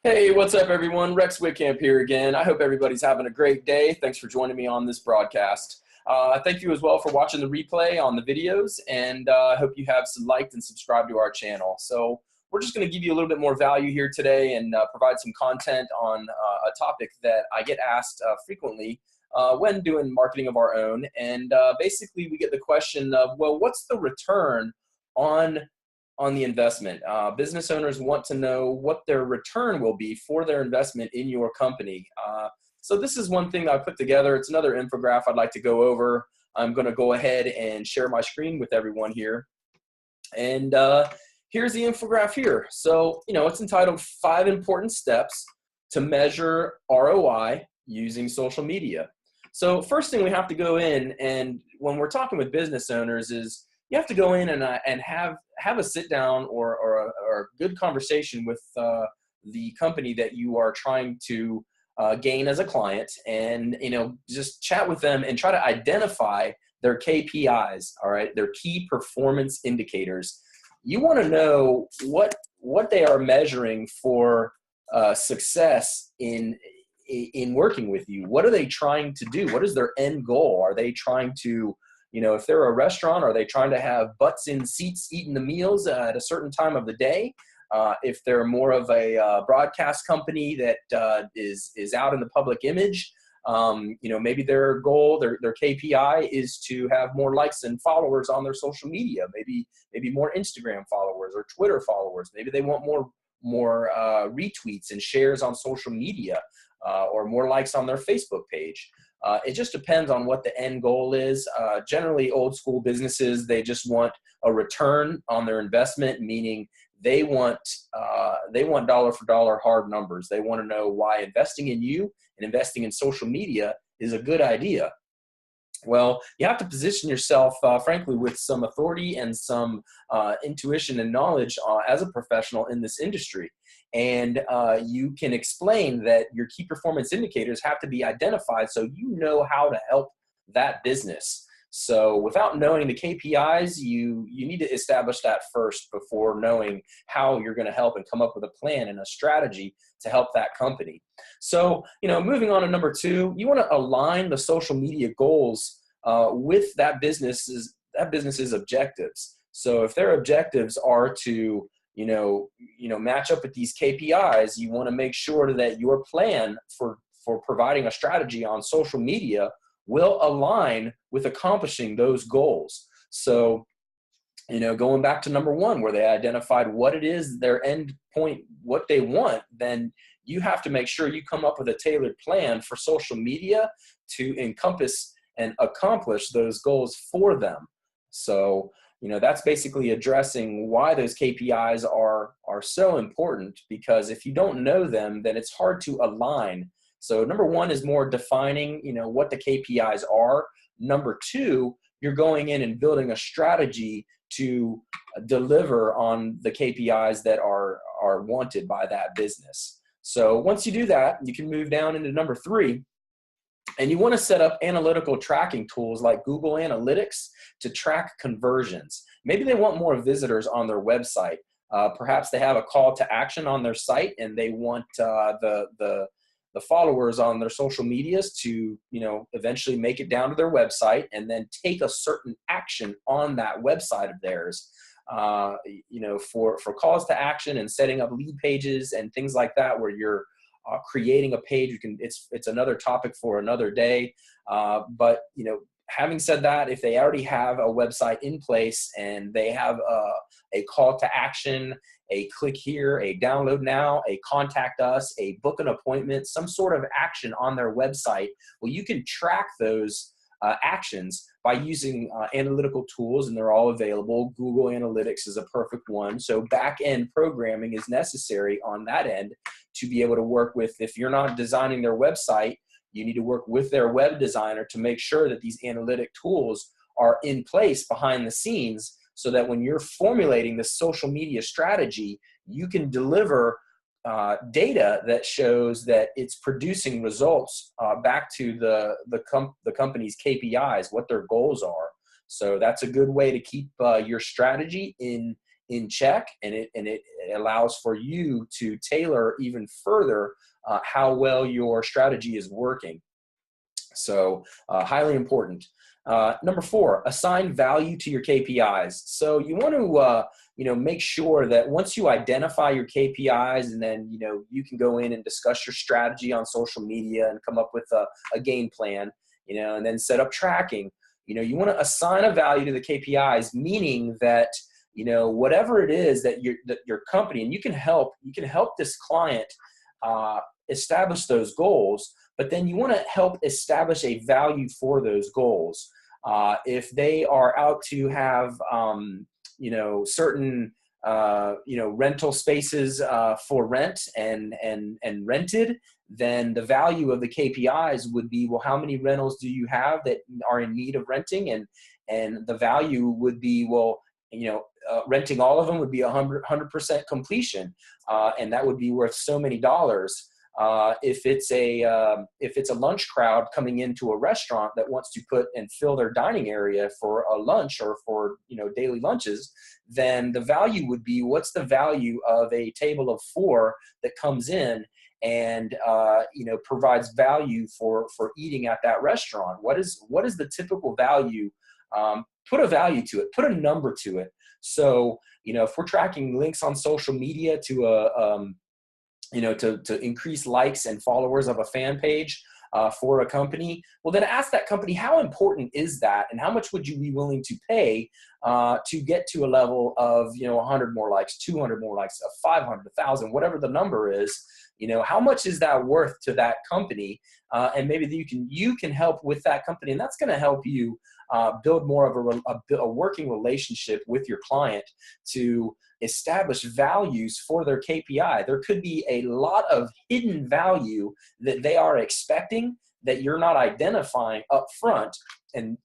Hey, what's up, everyone? Rex Whitcamp here again. I hope everybody's having a great day. Thanks for joining me on this broadcast. Thank you as well for watching the replay on the videos, and I hope you have some liked and subscribed to our channel. So we're just going to give you a little bit more value here today and provide some content on a topic that I get asked frequently when doing marketing of our own. And basically, we get the question of, well, what's the return on the investment? Business owners want to know what their return will be for their investment in your company. So this is one thing that I put together. It's another infographic I'd like to go over. I'm going to go ahead and share my screen with everyone here. And here's the infographic here. So, it's entitled 5 Important Steps to Measure ROI Using Social Media. So first thing we have to go in, and when we're talking with business owners, is you have to go in and have a sit down or a good conversation with the company that you are trying to gain as a client, and just chat with them and try to identify their KPIs. All right, their key performance indicators. You want to know what they are measuring for success in working with you. What are they trying to do? What is their end goal? Are they trying to, if they're a restaurant, are they trying to have butts in seats eating the meals at a certain time of the day? If they're more of a broadcast company that is out in the public image, maybe their goal, their KPI is to have more likes and followers on their social media. Maybe more Instagram followers or Twitter followers. Maybe they want more retweets and shares on social media, or more likes on their Facebook page. It just depends on what the end goal is. Generally, old school businesses, they just want a return on their investment, meaning they want dollar for dollar hard numbers. They want to know why investing in you and investing in social media is a good idea. Well, you have to position yourself, frankly, with some authority and some intuition and knowledge as a professional in this industry. And you can explain that your key performance indicators have to be identified so you know how to help that business. So without knowing the KPIs, you need to establish that first before knowing how you're going to help and come up with a plan and a strategy to help that company. So, moving on to number 2, you want to align the social media goals with that business's objectives. So if their objectives are to match up with these KPIs, you want to make sure that your plan for providing a strategy on social media will align with accomplishing those goals. So, going back to number 1, where they identified what it is, their end point, what they want, then you have to make sure you come up with a tailored plan for social media to encompass and accomplish those goals for them. So, that's basically addressing why those KPIs are so important, because if you don't know them, then it's hard to align. So number 1 is more defining, what the KPIs are. Number 2, you're going in and building a strategy to deliver on the KPIs that are wanted by that business. So once you do that, you can move down into number 3. And you want to set up analytical tracking tools like Google Analytics to track conversions. Maybe they want more visitors on their website. Perhaps they have a call to action on their site, and they want the followers on their social medias to, eventually make it down to their website and then take a certain action on that website of theirs. For calls to action and setting up lead pages and things like that, where you're creating a page. It's another topic for another day. But having said that, if they already have a website in place and they have a call to action, a click here, a download now, a contact us, a book an appointment, some sort of action on their website, well, you can track those actions by using analytical tools, and they're all available. Google Analytics is a perfect one. So back-end programming is necessary on that end to be able to work with. If you're not designing their website, you need to work with their web designer to make sure that these analytic tools are in place behind the scenes, so that when you're formulating the social media strategy, you can deliver data that shows that it's producing results back to the company's KPIs, what their goals are. So that's a good way to keep your strategy in in check, and it allows for you to tailor even further how well your strategy is working. So highly important. Number 4, assign value to your KPIs. So you want to make sure that once you identify your KPIs, and then you can go in and discuss your strategy on social media and come up with a game plan, and then set up tracking. You want to assign a value to the KPIs, meaning that whatever it is that your company, and you can help this client establish those goals, but then you want to help establish a value for those goals. If they are out to have, certain, rental spaces for rent and rented, then the value of the KPIs would be, well, how many rentals do you have that are in need of renting? And the value would be, well, renting all of them would be 100% completion. And that would be worth so many dollars. If it's a lunch crowd coming into a restaurant that wants to put and fill their dining area for a lunch or for daily lunches, then the value would be, what's the value of a table of 4 that comes in and provides value for eating at that restaurant? What is the typical value? Put a value to it. Put a number to it. So if we're tracking links on social media to to increase likes and followers of a fan page for a company, well, then ask that company, how important is that? And how much would you be willing to pay to get to a level of, 100 more likes, 200 more likes, 500, 1,000, whatever the number is, how much is that worth to that company? And maybe you can help with that company, and that's going to help you build more of a working relationship with your client to establish values for their KPI. There could be a lot of hidden value that they are expecting that you're not identifying up front, and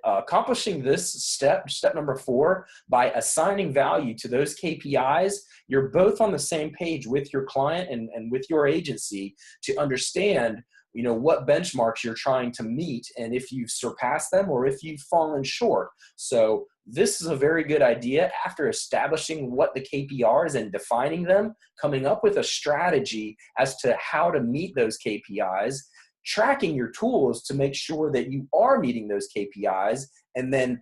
accomplishing this step number 4, by assigning value to those KPIs, you're both on the same page with your client and with your agency to understand what benchmarks you're trying to meet, and if you've surpassed them or if you've fallen short. So this is a very good idea. After establishing what the KPIs and defining them, coming up with a strategy as to how to meet those KPIs, tracking your tools to make sure that you are meeting those KPIs, and then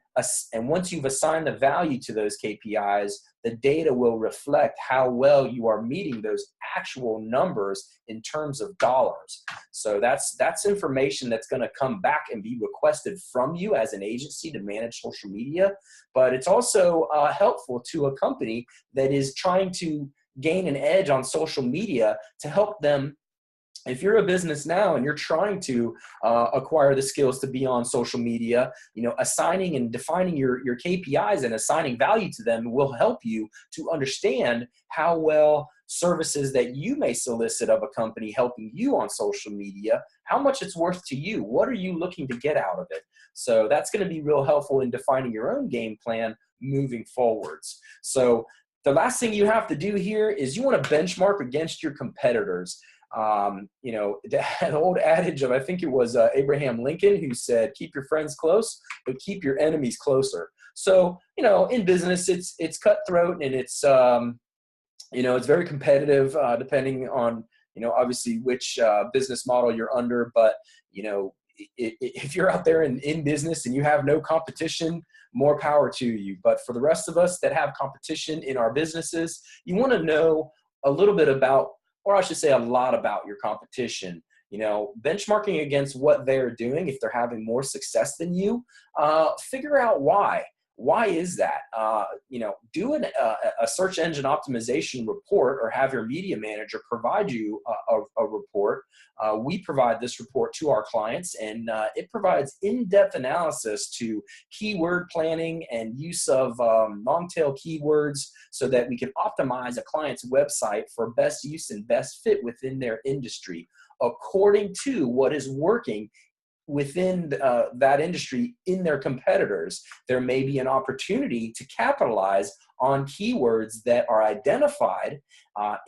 once you've assigned the value to those KPIs, the data will reflect how well you are meeting those actual numbers in terms of dollars. So that's information that's going to come back and be requested from you as an agency to manage social media, but it's also helpful to a company that is trying to gain an edge on social media to help them. If you're a business now and you're trying to acquire the skills to be on social media, assigning and defining your KPIs and assigning value to them will help you to understand how well services that you may solicit of a company helping you on social media, how much it's worth to you. What are you looking to get out of it? So that's going to be real helpful in defining your own game plan moving forwards. So the last thing you have to do here is you want to benchmark against your competitors. The old adage of, I think it was Abraham Lincoln, who said, keep your friends close, but keep your enemies closer. So, in business, it's cutthroat, and it's very competitive, depending on, obviously which business model you're under. But, if you're out there in business and you have no competition, more power to you. But for the rest of us that have competition in our businesses, you want to know a little bit about, or I should say a lot about, your competition. Benchmarking against what they're doing. If they're having more success than you, figure out why. Why is that? Do a search engine optimization report, or have your media manager provide you a report. We provide this report to our clients, and it provides in-depth analysis to keyword planning and use of long-tail keywords, so that we can optimize a client's website for best use and best fit within their industry, according to what is working within that industry in their competitors. There may be an opportunity to capitalize on keywords that are identified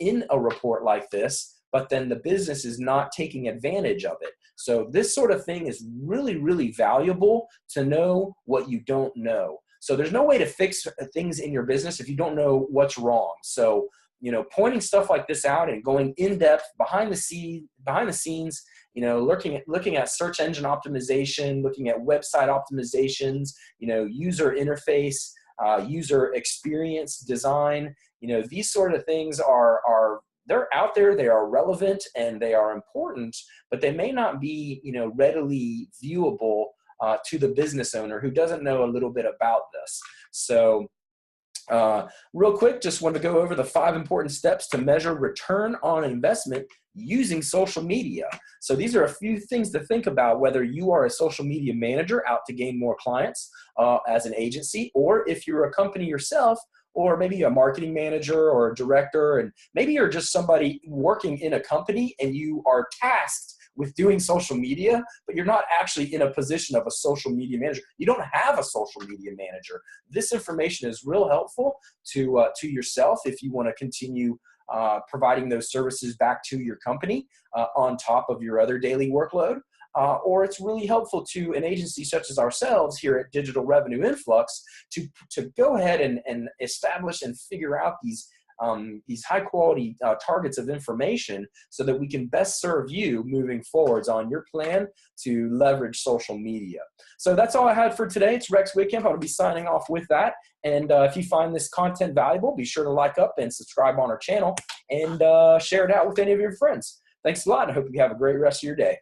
in a report like this, but then the business is not taking advantage of it. So this sort of thing is really, really valuable to know what you don't know. So there's no way to fix things in your business if you don't know what's wrong. So, pointing stuff like this out and going in depth behind the scenes, looking at search engine optimization, looking at website optimizations, user interface, user experience design, these sort of things they're out there, they are relevant, and they are important, but they may not be, readily viewable to the business owner who doesn't know a little bit about this. So real quick, just want to go over the 5 important steps to measure return on investment using social media. So these are a few things to think about, whether you are a social media manager out to gain more clients as an agency, or if you're a company yourself, or maybe a marketing manager or a director, and maybe you're just somebody working in a company and you are tasked with doing social media, but you're not actually in a position of a social media manager. You don't have a social media manager. This information is real helpful to yourself if you want to continue providing those services back to your company on top of your other daily workload. Or it's really helpful to an agency such as ourselves here at Digital Revenue Influx to go ahead and establish and figure out these high quality targets of information so that we can best serve you moving forwards on your plan to leverage social media. So that's all I had for today. It's Rex Whitcamp. I'm going to be signing off with that. And if you find this content valuable, be sure to like up and subscribe on our channel and share it out with any of your friends. Thanks a lot. I hope you have a great rest of your day.